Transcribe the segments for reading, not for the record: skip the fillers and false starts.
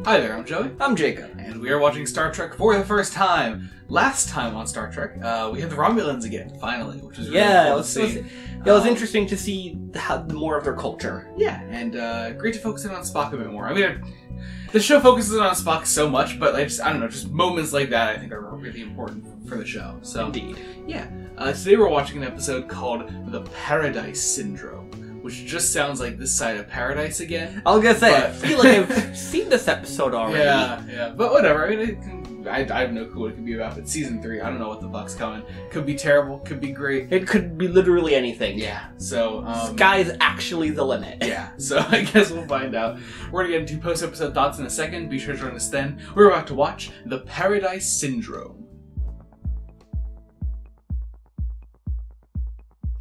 Hi there, I'm Joey. I'm Jacob. And we are watching Star Trek for the first time. Last time on Star Trek, we had the Romulans again, finally, which was really cool to see. It was interesting to see more of their culture. Yeah, and great to focus in on Spock a bit more. I mean, the show focuses on Spock so much, but I don't know, just moments like that I think are really important for the show. So, indeed. Yeah. Today we're watching an episode called The Paradise Syndrome, which just sounds like this side of paradise again. I was gonna say, I feel like I've seen this episode already. Yeah, but whatever. I mean, I have no clue what it could be about. But season 3, I don't know what the fuck's coming. Could be terrible, could be great. It could be literally anything. Yeah, so... sky's actually the limit. Yeah, so I guess we'll find out. We're gonna get into post-episode thoughts in a second. Be sure to join us then. We're about to watch The Paradise Syndrome.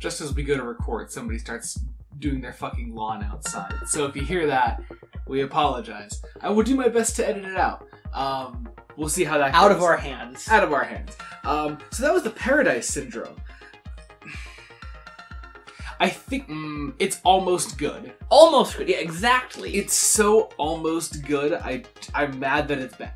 Just as we go to record, somebody starts doing their fucking lawn outside. So if you hear that, we apologize. I will do my best to edit it out. We'll see how that goes. Out of our hands. Out of our hands. So that was the Paradise Syndrome. I think it's almost good. Almost good, yeah, exactly. It's so almost good, I'm mad that it's bad.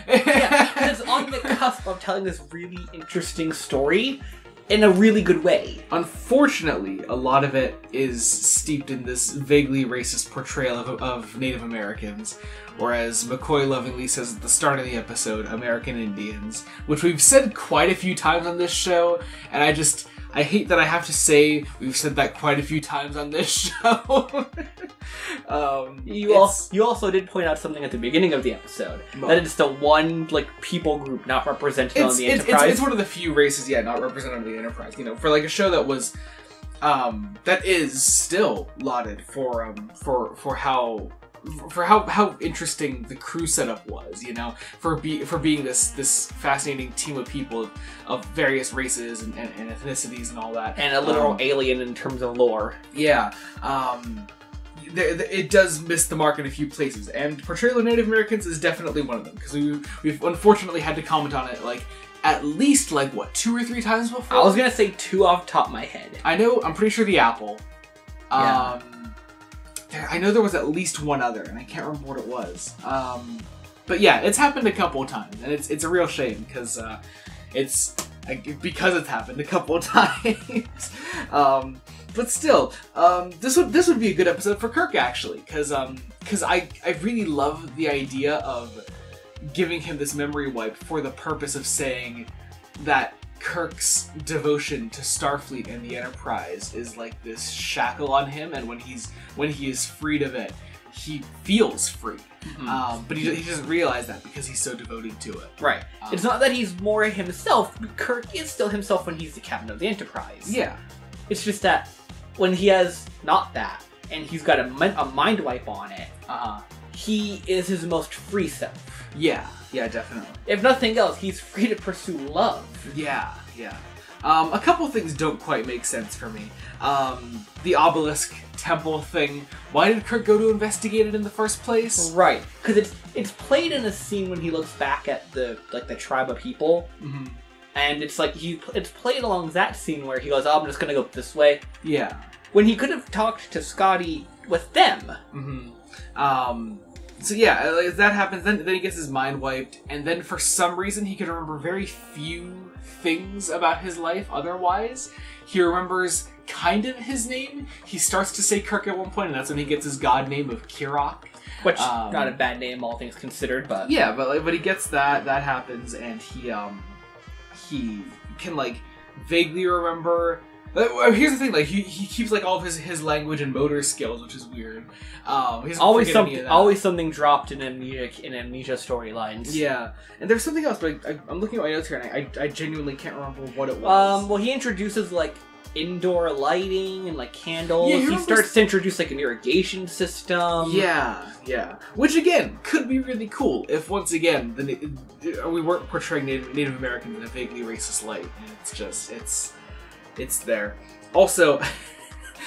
Yeah, because it's on the cusp of telling this really interesting story in a really good way. Unfortunately, a lot of it is steeped in this vaguely racist portrayal of Native Americans, or as McCoy lovingly says at the start of the episode, American Indians, which we've said quite a few times on this show, and I hate that I have to say we've said that quite a few times on this show. You also did point out something at the beginning of the episode, that it's the one people group not represented on the Enterprise. It's one of the few races, not represented on the Enterprise. You know, for a show that was that is still lauded for how interesting the crew setup was, you know, for being this fascinating team of people of various races and ethnicities and all that, and a literal alien in terms of lore. Yeah, it does miss the mark in a few places, and portrayal of Native Americans is definitely one of them, because we've unfortunately had to comment on it at least 2 or 3 times before. I was gonna say 2 off the top of my head. I'm pretty sure the apple. Yeah. I know there was at least one other, and I can't remember what it was. But yeah, it's happened a couple of times, and it's a real shame because it's happened a couple of times. But still, this would be a good episode for Kirk actually, because I really love the idea of giving him this memory wipe for the purpose of saying that Kirk's devotion to Starfleet and the Enterprise is like this shackle on him, and when he is freed of it, he feels free. Mm-hmm. But he doesn't realize that because he's so devoted to it. Right. It's not that he's more himself, but Kirk is still himself when he's the captain of the Enterprise. Yeah. It's just that when he has not that, and he's got a mind wipe on it, he is his most free self. Yeah, definitely. If nothing else, he's free to pursue love. Yeah. A couple things don't quite make sense for me. The obelisk temple thing. Why did Kirk go to investigate it in the first place? Right, because it's played in a scene when he looks back at the tribe of people, and it's played along that scene where he goes, "Oh, I'm just gonna go this way." Yeah. When he could have talked to Scotty with them. So yeah, as that happens, then he gets his mind wiped, and then for some reason he can remember very few things about his life otherwise. He remembers kind of his name. He starts to say Kirk at one point, and that's when he gets his god name of Kirok. Which, not a bad name, all things considered, but... Yeah, but he gets that happens, and he can, vaguely remember... Here's the thing, he keeps all of his language and motor skills, which is weird. Always something dropped in amnesia storylines. Yeah, and there's something else, but I'm looking at my notes here, and I genuinely can't remember what it was. Well, he introduces indoor lighting and candles. Yeah, he starts to introduce an irrigation system. Yeah. Which again could be really cool if once again we weren't portraying Native Americans in a vaguely racist light, and it's there. Also,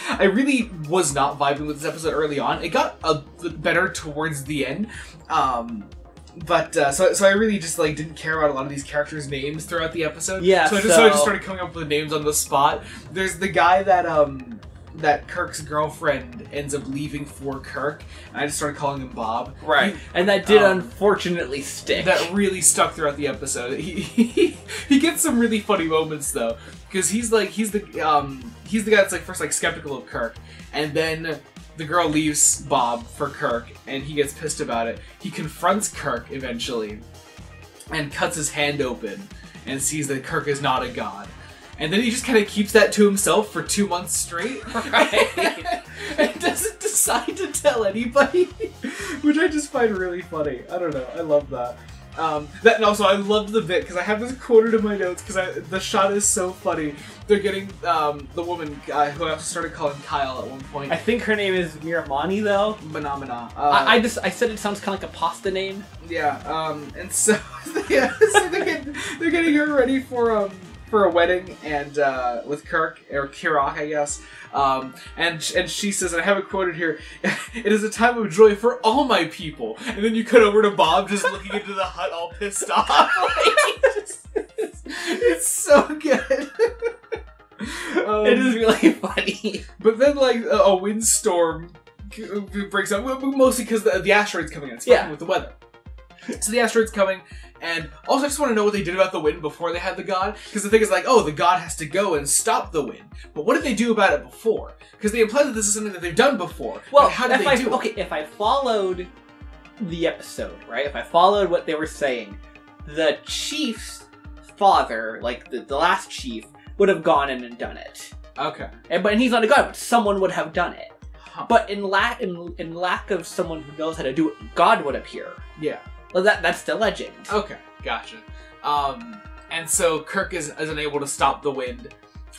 I really was not vibing with this episode early on. It got a bit better towards the end. So I really just didn't care about a lot of these characters' names throughout the episode. Yeah. So I just started coming up with names on the spot. There's the guy that that Kirk's girlfriend ends up leaving for Kirk, and I just started calling him Bob. Right, and that did unfortunately stick. That really stuck throughout the episode. He gets some really funny moments though, because he's the guy that's like first like skeptical of Kirk, and then the girl leaves Bob for Kirk, and he gets pissed about it. He confronts Kirk eventually, and cuts his hand open, and sees that Kirk is not a god. And then he just kind of keeps that to himself for 2 months straight. Right. And doesn't decide to tell anybody. Which I just find really funny. I don't know. I love that. And also I loved the bit, because I have this quoted in my notes, because the shot is so funny. They're getting the woman who I also started calling Kyle at one point. I think her name is Miramani, though. Phenomena. I said it sounds kind of like a pasta name. Yeah, and so, yeah, so they're getting her ready for a wedding, and with Kirk, or Kirk, I guess. And she says, and I have it quoted here, "It is a time of joy for all my people." And then you cut over to Bob just looking into the hut all pissed off. It's so good. It is really funny. But then, like, a windstorm breaks out, mostly because the asteroid's coming in. It's fucking with the weather. So the asteroid's coming, and also I just want to know what they did about the wind before they had the god, because the thing is like, oh, the god has to go and stop the wind, but what did they do about it before? Because they imply that this is something that they've done before. Well, how did they do it? Okay, if I followed the episode, right, if I followed what they were saying, the chief's father, like the last chief, would have gone in and done it. Okay. But he's not a god, but someone would have done it. Huh. But in lack of someone who knows how to do it, God would appear. Yeah. Well, that's the legend. Okay, gotcha. And so Kirk is unable to stop the wind,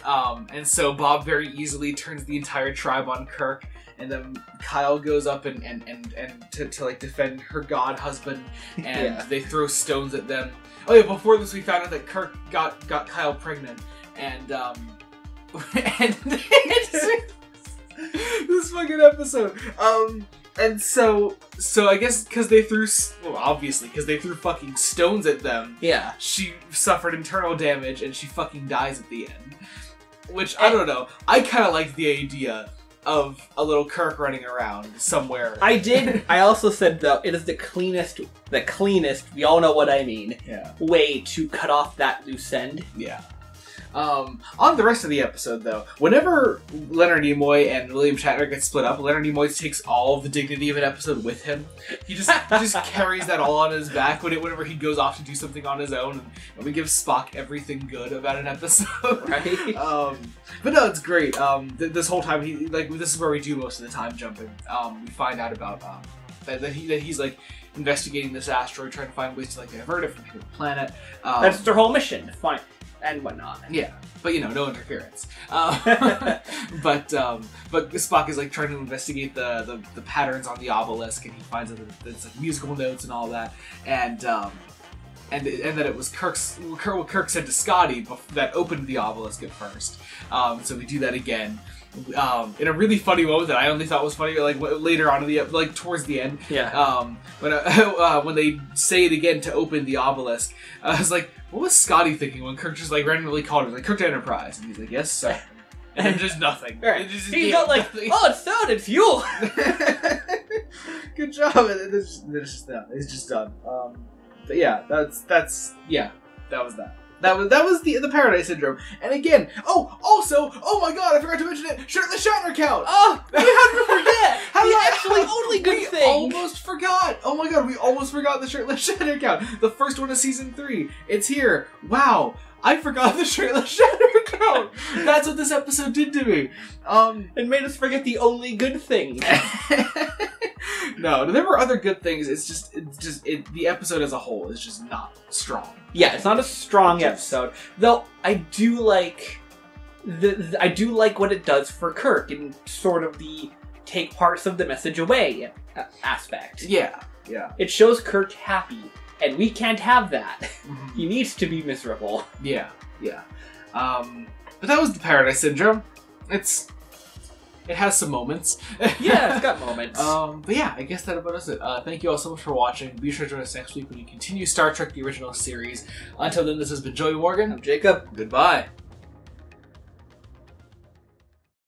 and so Bob very easily turns the entire tribe on Kirk, and then Kyle goes up and to like defend her god husband, and they throw stones at them. Oh yeah, before this we found out that Kirk got Kyle pregnant, and this fucking episode. And so I guess because they threw, well, obviously because they threw fucking stones at them. Yeah. She suffered internal damage and she fucking dies at the end. Which, I don't know. I kind of liked the idea of a little Kirk running around somewhere. I did. I also said, though, it is the cleanest, we all know what I mean, way to cut off that loose end. Yeah. On the rest of the episode, though, whenever Leonard Nimoy and William Shatner get split up, Leonard Nimoy takes all of the dignity of an episode with him. He just carries that all on his back whenever he goes off to do something on his own, and we give Spock everything good about an episode. Right. But no, it's great. This whole time, this is where we do most of the time jumping. We find out about that he's like investigating this asteroid, trying to find ways to like divert it from the planet. That's their whole mission, to find and whatnot. Yeah, but no interference. But Spock is like trying to investigate the patterns on the obelisk, and he finds that it's like musical notes and all that, and that it was what Kirk said to Scotty that opened the obelisk at first. So we do that again. In a really funny moment that I only thought was funny, like later on in the towards the end. Yeah. When they say it again to open the obelisk, I was like, what was Scotty thinking when Kirk just like randomly called him like Kirk to Enterprise, and he's like, yes, sir. And then just nothing. Right. He's not like, oh, it's sound, it's fuel. Good job. And it's just done. But yeah, that was that. That was the Paradise Syndrome. And again, oh my god, I forgot to mention it, Shirtless Shatner count! Oh, we had to forget! Only good we thing! Almost forgot! Oh my god, we almost forgot the Shirtless Shatner count! The first one of season 3. It's here. Wow. I forgot the Shirtless Shatner count! That's what this episode did to me. It made us forget the only good thing. No, there were other good things. It's just the episode as a whole is just not strong. Yeah, it's not a strong episode. Though I do like what it does for Kirk in sort of the take parts of the message away aspect. Yeah. It shows Kirk happy, and we can't have that. Mm-hmm. He needs to be miserable. Yeah. But that was the Paradise Syndrome. It has some moments. Yeah, it's got moments. But yeah, I guess that about does it. Thank you all so much for watching. Be sure to join us next week when we continue Star Trek: The Original Series. Until then, this has been Joey Morgan. I'm Jacob. Goodbye.